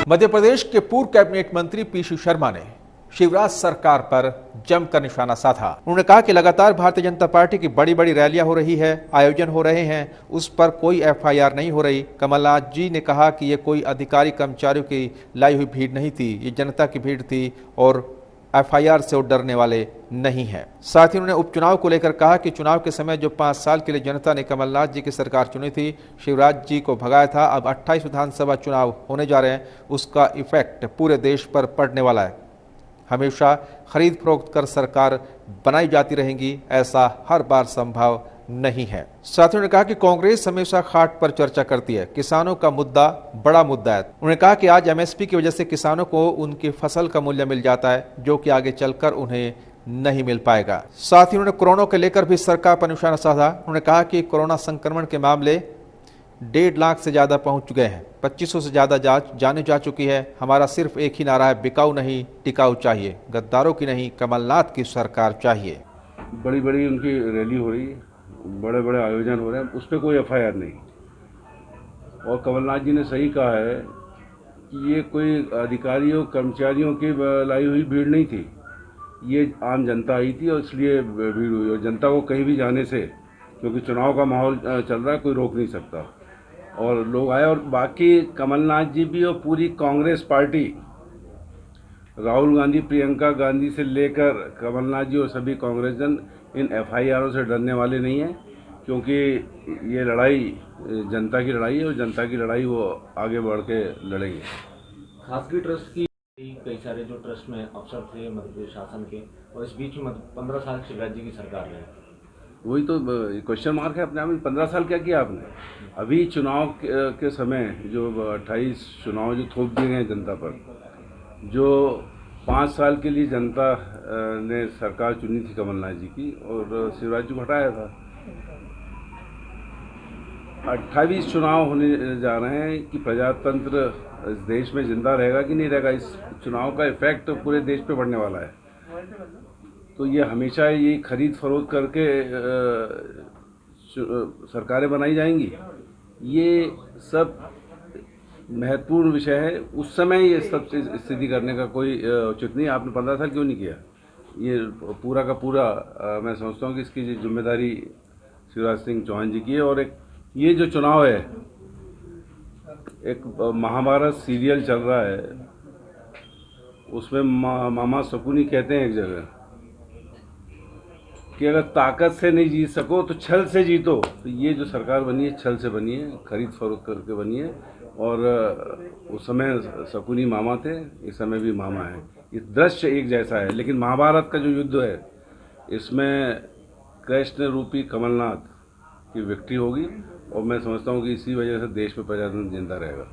मध्य प्रदेश के पूर्व कैबिनेट मंत्री पीसी शर्मा ने शिवराज सरकार पर जमकर निशाना साधा। उन्होंने कहा कि लगातार भारतीय जनता पार्टी की बड़ी बड़ी रैलियां हो रही है, आयोजन हो रहे हैं, उस पर कोई एफआईआर नहीं हो रही। कमलनाथ जी ने कहा कि ये कोई अधिकारी कर्मचारियों की लाई हुई भीड़ नहीं थी, ये जनता की भीड़ थी और एफआईआर से वो डरने वाले नहीं हैं। साथ ही उन्होंने उपचुनाव को लेकर कहा कि चुनाव के समय जो 5 साल के लिए जनता ने कमलनाथ जी की सरकार चुनी थी, शिवराज जी को भगाया था, अब 28 विधानसभा चुनाव होने जा रहे हैं, उसका इफेक्ट पूरे देश पर पड़ने वाला है। हमेशा खरीद फरोख्त कर सरकार बनाई जाती रहेगी, ऐसा हर बार संभव नहीं है। साथियों ने कहा कि कांग्रेस हमेशा खाट पर चर्चा करती है, किसानों का मुद्दा बड़ा मुद्दा है। उन्होंने कहा कि आज एमएसपी की वजह से किसानों को उनकी फसल का मूल्य मिल जाता है, जो कि आगे चलकर उन्हें नहीं मिल पाएगा। साथ ही उन्होंने कोरोना को लेकर भी सरकार पर निशाना साधा। उन्होंने कहा कि कोरोना संक्रमण के मामले 1.5 लाख से ज्यादा पहुंच गए हैं, 2500 से ज्यादा जांच जाने जा चुकी है। हमारा सिर्फ एक ही नारा है, बिकाऊ नहीं टिकाऊ चाहिए, गद्दारों की नहीं कमलनाथ की सरकार चाहिए। बड़ी बड़ी उनकी रैली हो रही है, बड़े बड़े आयोजन हो रहे हैं, उस पर कोई एफआईआर नहीं। और कमलनाथ जी ने सही कहा है कि ये कोई अधिकारियों कर्मचारियों की लाई हुई भीड़ नहीं थी, ये आम जनता आई थी और इसलिए भीड़ हुई। और जनता को कहीं भी जाने से, क्योंकि चुनाव का माहौल चल रहा है, कोई रोक नहीं सकता, और लोग आए। और बाकी कमलनाथ जी भी और पूरी कांग्रेस पार्टी, राहुल गांधी, प्रियंका गांधी से लेकर कमलनाथ जी और सभी कांग्रेसजन इन एफआईआरों से डरने वाले नहीं हैं, क्योंकि ये लड़ाई जनता की लड़ाई है और जनता की लड़ाई वो आगे बढ़ के लड़ेंगे। खासगी ट्रस्ट की कई सारे जो ट्रस्ट में अफसर थे मध्य प्रदेश शासन के, और इस बीच में 15 साल शिवराज जी की सरकार रही, वही तो क्वेश्चन मार्क है अपने आप में। 15 साल क्या किया आपने? अभी चुनाव के समय जो 28 चुनाव जो थोप दिए गए जनता पर, जो 5 साल के लिए जनता ने सरकार चुनी थी कमलनाथ जी की, और शिवराज जी को हटाया था। 28 चुनाव होने जा रहे हैं कि प्रजातंत्र इस देश में जिंदा रहेगा कि नहीं रहेगा, इस चुनाव का इफेक्ट पूरे देश पे पड़ने वाला है। तो ये हमेशा ये खरीद फरोख्त करके सरकारें बनाई जाएंगी, ये सब महत्वपूर्ण विषय है। उस समय ये सब स्थिति करने का कोई उचित नहीं। आपने 15 साल क्यों नहीं किया? ये पूरा का पूरा मैं समझता हूँ कि इसकी जिम्मेदारी शिवराज सिंह चौहान जी की है। और ये जो चुनाव है, एक महाभारत सीरियल चल रहा है, उसमें मामा शकुनी कहते हैं एक जगह कि अगर ताकत से नहीं जीत सको तो छल से जीतो। तो ये जो सरकार बनी है, छल से बनी है, खरीद फरोख्त करके बनी है। और उस समय शकुनी मामा थे, इस समय भी मामा है। ये दृश्य एक जैसा है। लेकिन महाभारत का जो युद्ध है, इसमें कृष्ण रूपी कमलनाथ की विक्ट्री होगी, और मैं समझता हूँ कि इसी वजह से देश में प्रजातंत्र जिंदा रहेगा।